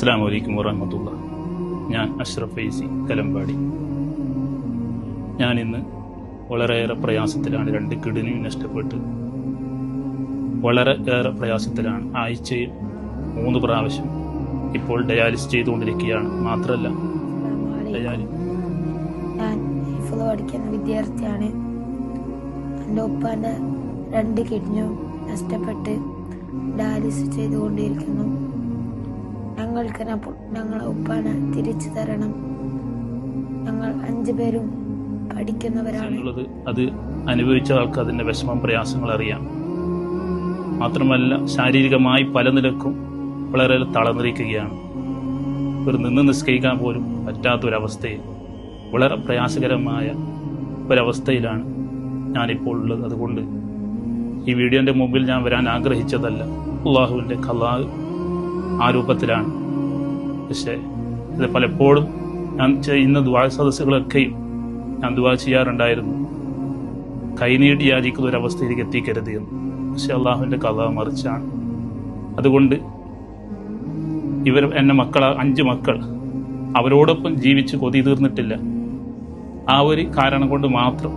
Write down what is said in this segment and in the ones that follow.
അസ്സലാമു അലൈക്കും വറഹ്മത്തുള്ളാഹി. ഞാൻ അഷ്റഫ് ഫൈസി കലമ്പാടി. ഞാനിന്ന് വളരെയേറെ പ്രയാസത്തിലാണ്. 2 കിഡ്നി നഷ്ടപ്പെട്ട് വളരെ ഏറെ പ്രയാസത്തിലാണ്. ആഴ്ചയിൽ 3 പ്രാവശ്യം ഇപ്പോൾ ഡയാലിസ് ചെയ്തുകൊണ്ടിരിക്കുകയാണ്. മാത്രമല്ല ഞാൻ ഹിഫ്ള് പഠിക്കുന്ന വിദ്യാർത്ഥിയാണ്. എൻ്റെ ഉപ്പാൻ്റെ 2 കിഡ്നിയും നഷ്ടപ്പെട്ട് ഡയാലിസ് ചെയ്തുകൊണ്ടിരിക്കുന്നു. ഞങ്ങളെ ഉപ്പാനെ തിരിച്ചു തരണം. ഞങ്ങൾ 5 പേരും പഠിക്കുന്നവരാണ്. അത് അനുഭവിച്ച ആൾക്ക് അതിൻ്റെ വിഷമം പ്രയാസങ്ങൾ അറിയാം. മാത്രമല്ല ശാരീരികമായി പല നിലക്കും വളരെ തളർന്നിരിക്കുകയാണ്. നിന്ന് നിസ്കരിക്കാൻ പോലും പറ്റാത്തൊരവസ്ഥയിൽ വളരെ പ്രയാസകരമായ ഒരവസ്ഥയിലാണ് ഞാനിപ്പോൾ ഉള്ളത്. അതുകൊണ്ട് ഈ വീഡിയോൻ്റെ മുമ്പിൽ ഞാൻ വരാൻ ആഗ്രഹിച്ചതല്ല. അള്ളാഹുവിൻ്റെ ഖലാ ആ രൂപത്തിലാണ്. പക്ഷേ ഇത് പലപ്പോഴും ഞാൻ ചെയ്യുന്ന ദുആ സദസ്സുകളൊക്കെയും ഞാൻ ദുആ ചെയ്യാറുണ്ടായിരുന്നു, കൈനീട്ടി യാചിക്കുന്ന ഒരവസ്ഥയിലേക്ക് എത്തിക്കരുത് എന്ന്. പക്ഷെ അള്ളാഹുവിൻ്റെ ഖലാ മറിച്ചാണ്. അതുകൊണ്ട് എൻ്റെ 5 മക്കൾ അവരോടൊപ്പം ജീവിച്ച് കൊതി തീർന്നിട്ടില്ല. ആ ഒരു കാരണം കൊണ്ട് മാത്രം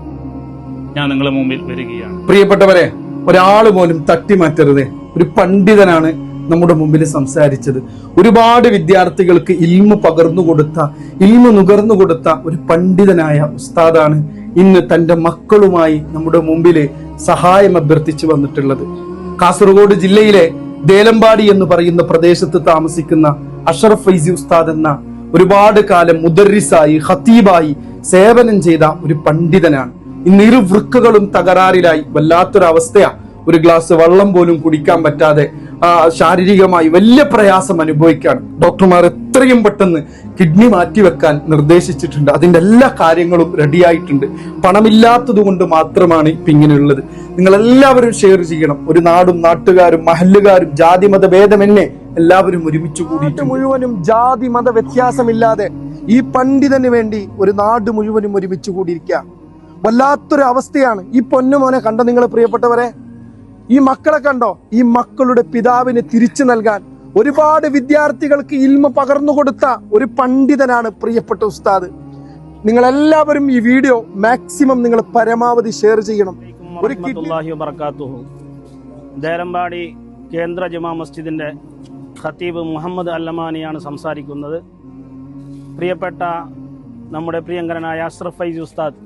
ഞാൻ നിങ്ങളുടെ മുമ്പിൽ വരികയാണ്. പ്രിയപ്പെട്ടവരെ, ഒരാൾ പോലും തട്ടിമാറ്റരുത്. ഒരു പണ്ഡിതനാണ് നമ്മുടെ മുമ്പിൽ സംസാരിച്ചത്. ഒരുപാട് വിദ്യാർത്ഥികൾക്ക് ഇൽമു നുകർന്നു കൊടുത്ത ഒരു പണ്ഡിതനായ ഉസ്താദാണ് ഇന്ന് തന്റെ മക്കളുമായി നമ്മുടെ മുമ്പിൽ സഹായം അഭ്യർത്ഥിച്ചു വന്നിട്ടുള്ളത്. കാസർഗോഡ് ജില്ലയിലെ ദേലമ്പാടി എന്ന് പറയുന്ന പ്രദേശത്ത് താമസിക്കുന്ന അഷ്റഫ് ഫൈസി ഉസ്താദ് എന്ന ഒരുപാട് കാലം മുദർരിസായി ഖതീബായി സേവനം ചെയ്ത ഒരു പണ്ഡിതനാണ്. ഇന്ന് 2 വൃക്കകളും തകരാറിലായി വല്ലാത്തൊരവസ്ഥയാണ്. ഒരു ഗ്ലാസ് വെള്ളം പോലും കുടിക്കാൻ പറ്റാതെ ശാരീരികമായി വലിയ പ്രയാസം അനുഭവിക്കുകയാണ്. ഡോക്ടർമാർ എത്രയും പെട്ടെന്ന് കിഡ്നി മാറ്റിവെക്കാൻ നിർദ്ദേശിച്ചിട്ടുണ്ട്. അതിന്റെ എല്ലാ കാര്യങ്ങളും റെഡിയായിട്ടുണ്ട്. പണമില്ലാത്തത് കൊണ്ട് മാത്രമാണ് ഇപ്പൊ ഇങ്ങനെയുള്ളത്. നിങ്ങൾ എല്ലാവരും ഷെയർ ചെയ്യണം. ഒരു നാടും നാട്ടുകാരും മഹല്ലുകാരും ജാതി മത ഭേദമെന്നെ എല്ലാവരും ഒരുമിച്ച് കൂടിയിട്ട് മുഴുവനും ജാതി മത വ്യത്യാസമില്ലാതെ ഈ പണ്ഡിതന് വേണ്ടി ഒരു നാട് മുഴുവനും ഒരുമിച്ച് കൂടിയിരിക്കുക. വല്ലാത്തൊരു അവസ്ഥയാണ്. ഈ പൊന്നുമോനെ കണ്ടോ നിങ്ങൾ പ്രിയപ്പെട്ടവരെ? ഈ മക്കളെ കണ്ടോ? ഈ മക്കളുടെ പിതാവിന് തിരിച്ചു നൽകാൻ ഒരുപാട് വിദ്യാർത്ഥികൾക്ക് ഇൽമ പകർന്നു കൊടുത്ത ഒരു പണ്ഡിതനാണ് പ്രിയപ്പെട്ട ഉസ്താദ്. നിങ്ങൾ എല്ലാവരും ഈ വീഡിയോ മാക്സിമം നിങ്ങൾ പരമാവധി ഷെയർ ചെയ്യണം. ദേലമ്പാടി കേന്ദ്ര ജുമാ മസ്ജിദിന്റെ ഖതീബ് മുഹമ്മദ് അല്ലമാനിയാണ് സംസാരിക്കുന്നത്. പ്രിയപ്പെട്ട നമ്മുടെ പ്രിയങ്കരനായ അഷ്റഫ് ഫൈസി ഉസ്താദ്,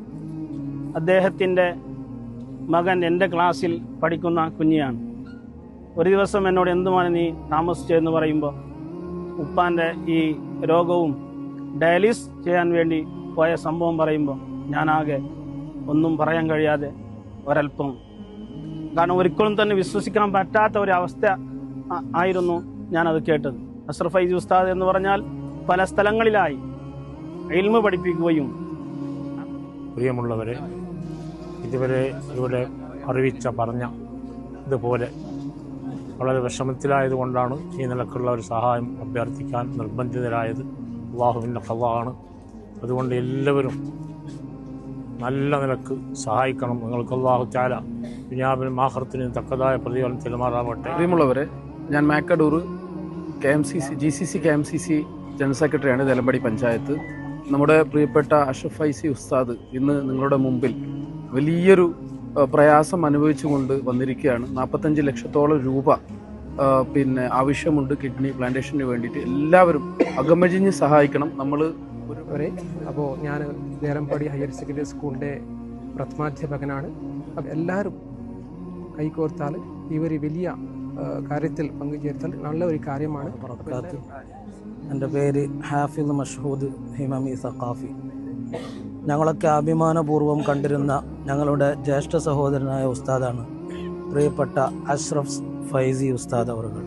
അദ്ദേഹത്തിൻ്റെ മകൻ എൻ്റെ ക്ലാസ്സിൽ പഠിക്കുന്ന കുഞ്ഞിയാണ്. ഒരു ദിവസം എന്നോട് എന്തുമാണ് നീ താമസിച്ചതെന്ന് പറയുമ്പോൾ ഉപ്പാൻ്റെ ഈ രോഗവും ഡയാലിസ് ചെയ്യാൻ വേണ്ടി പോയ സംഭവം പറയുമ്പോൾ ഞാനാകെ ഒന്നും പറയാൻ കഴിയാതെ ഒരല്പം, കാരണം ഒരിക്കലും തന്നെ വിശ്വസിക്കാൻ പറ്റാത്ത ഒരു അവസ്ഥ ആയിരുന്നു ഞാനത് കേട്ടത്. അഷ്റഫ് ഫൈസി ഉസ്താദ് എന്ന് പറഞ്ഞാൽ പല സ്ഥലങ്ങളിലായി ഇൽമു പഠിപ്പിക്കുകയും. പ്രിയമുള്ളവരെ, ഇതുവരെ ഇവിടെ പറഞ്ഞ ഇതുപോലെ വളരെ വിഷമത്തിലായതുകൊണ്ടാണ് ഈ നിലക്കുള്ള ഒരു സഹായം അഭ്യർത്ഥിക്കാൻ നിർബന്ധിതരായത്. അള്ളാഹുവിൻ്റെ ഖദാണ്. അതുകൊണ്ട് എല്ലാവരും നല്ല നിലക്ക് സഹായിക്കണം. നിങ്ങൾക്ക് അള്ളാഹു തആല ദുനിയാവിലും ആഖിറത്തിലും തക്കതായ പ്രതിഫലം ചെലുമാറാവട്ടെ. പ്രിയമുള്ളവരെ, ഞാൻ മാക്കടൂർ GCC KMCC ജനറൽ സെക്രട്ടറിയാണ്, ദേലമ്പാടി പഞ്ചായത്ത്. നമ്മുടെ പ്രിയപ്പെട്ട അഷ്റഫ് ഫൈസി ഉസ്താദ് ഇന്ന് നിങ്ങളുടെ മുമ്പിൽ വലിയൊരു പ്രയാസം അനുഭവിച്ചുകൊണ്ട് വന്നിരിക്കുകയാണ്. 45 ലക്ഷത്തോളം രൂപ ആവശ്യമുണ്ട് കിഡ്നി പ്ലാന്റേഷന് വേണ്ടിയിട്ട്. എല്ലാവരും അകമഴിഞ്ഞ് സഹായിക്കണം. നമ്മൾ അപ്പോൾ ഞാൻ ദേലമ്പാടി ഹയർ സെക്കൻഡറി സ്കൂളിൻ്റെ പ്രഥമാധ്യാപകനാണ്. അപ്പം എല്ലാവരും കൈകോർത്താൽ ഈ ഒരു വലിയ കാര്യത്തിൽ പങ്കുചേർത്താൽ നല്ല ഒരു കാര്യമാണ്. എൻ്റെ പേര് ഹാഫിദ് മഷ്ഹൂദ് ഹിമമി സഖാഫി. ഞങ്ങളൊക്കെ അഭിമാനപൂർവ്വം കണ്ടിരുന്ന ഞങ്ങളുടെ ജ്യേഷ്ഠ സഹോദരനായ ഉസ്താദാണ് പ്രിയപ്പെട്ട അഷ്റഫ് ഫൈസി ഉസ്താദ് അവர்கள்.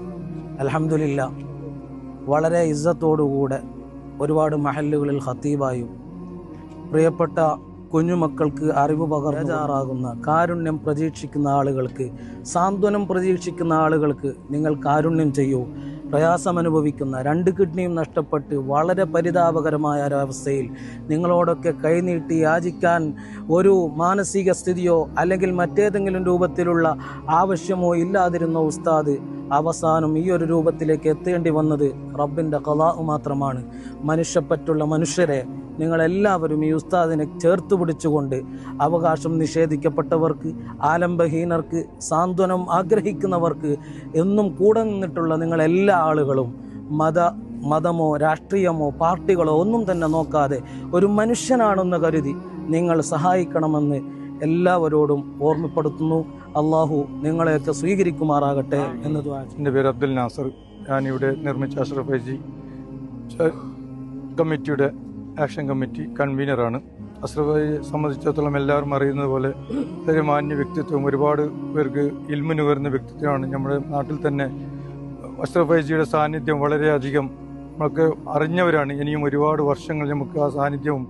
അൽഹംദുലില്ലാഹ് വളരെ ഇസ്സത്തോടുകൂടെ ഒരുപാട് മഹല്ലുകളിൽ ഖതീബായും പ്രിയപ്പെട്ട കുഞ്ഞുമക്കൾക്ക് അറിവ് പകർന്നുകാറാകുന്ന, കാരുണ്യം പ്രതീക്ഷിക്കുന്ന ആളുകൾക്ക്, സാന്ത്വനം പ്രതീക്ഷിക്കുന്ന ആളുകൾക്ക് നിങ്ങൾ കാരുണ്യം ചെയ്യൂ പ്രയാസമനുഭവിക്കുന്ന 2 കിഡ്നിയും നഷ്ടപ്പെട്ട് വളരെ പരിതാപകരമായ ഒരവസ്ഥയിൽ നിങ്ങളോടൊക്കെ കൈനീട്ടി യാചിക്കാൻ ഒരു മാനസിക സ്ഥിതിയോ അല്ലെങ്കിൽ മറ്റേതെങ്കിലും രൂപത്തിലുള്ള ആവശ്യമോ ഇല്ലാതിരുന്ന ഉസ്താദ് അവസാനം ഈ ഒരു രൂപത്തിലേക്ക് എത്തേണ്ടി വന്നത് റബ്ബിൻ്റെ ഖളാഉ മാത്രമാണ്. മനുഷ്യപ്പറ്റുള്ള മനുഷ്യരെ നിങ്ങളെല്ലാവരും ഈ ഉസ്താദിനെ ചേർത്ത് പിടിച്ചുകൊണ്ട് അവകാശം നിഷേധിക്കപ്പെട്ടവർക്ക്, ആലംബഹീനർക്ക്, സാന്ത്വനം ആഗ്രഹിക്കുന്നവർക്ക് എന്നും കൂടെ നിന്നിട്ടുള്ള നിങ്ങളെല്ലാ ആളുകളും മതമോ രാഷ്ട്രീയമോ പാർട്ടികളോ ഒന്നും തന്നെ നോക്കാതെ ഒരു മനുഷ്യനാണെന്ന് കരുതി നിങ്ങൾ സഹായിക്കണമെന്ന് എല്ലാവരോടും ഓർമ്മപ്പെടുത്തുന്നു. അള്ളാഹു നിങ്ങളെയൊക്കെ സ്വീകരിക്കുമാറാകട്ടെ എന്ന് ദുആ ചെയ്യുന്നു. എൻ്റെ പേര് അബ്ദുൽ നാസർ. ഞാനിവിടെ നിർമ്മിച്ച അഷ്റഫ് ഫൈസി കമ്മിറ്റിയുടെ ആക്ഷൻ കമ്മിറ്റി കൺവീനറാണ്. അഷ്റഫ് ഫൈസിയെ സംബന്ധിച്ചിടത്തോളം എല്ലാവരും അറിയുന്നത് പോലെ വളരെ മാന്യ വ്യക്തിത്വം, ഒരുപാട് പേർക്ക് ഇൽമു നുകരുന്ന വ്യക്തിത്വമാണ്. നമ്മുടെ നാട്ടിൽ തന്നെ അഷ്റഫ് ഫൈസിയുടെ സാന്നിധ്യം വളരെയധികം നമുക്ക് അറിഞ്ഞവരാണ്. ഇനിയും ഒരുപാട് വർഷങ്ങൾ നമുക്ക് ആ സാന്നിധ്യവും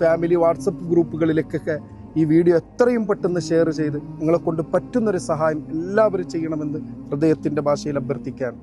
ഫാമിലി വാട്സപ്പ് ഗ്രൂപ്പുകളിലേക്കൊക്കെ ഈ വീഡിയോ എത്രയും പെട്ടെന്ന് ഷെയർ ചെയ്ത് നിങ്ങളെ കൊണ്ട് പറ്റുന്നൊരു സഹായം എല്ലാവരും ചെയ്യണമെന്ന് ഹൃദയത്തിന്റെ ഭാഷയിൽ അഭ്യർത്ഥിക്കുകയാണ്.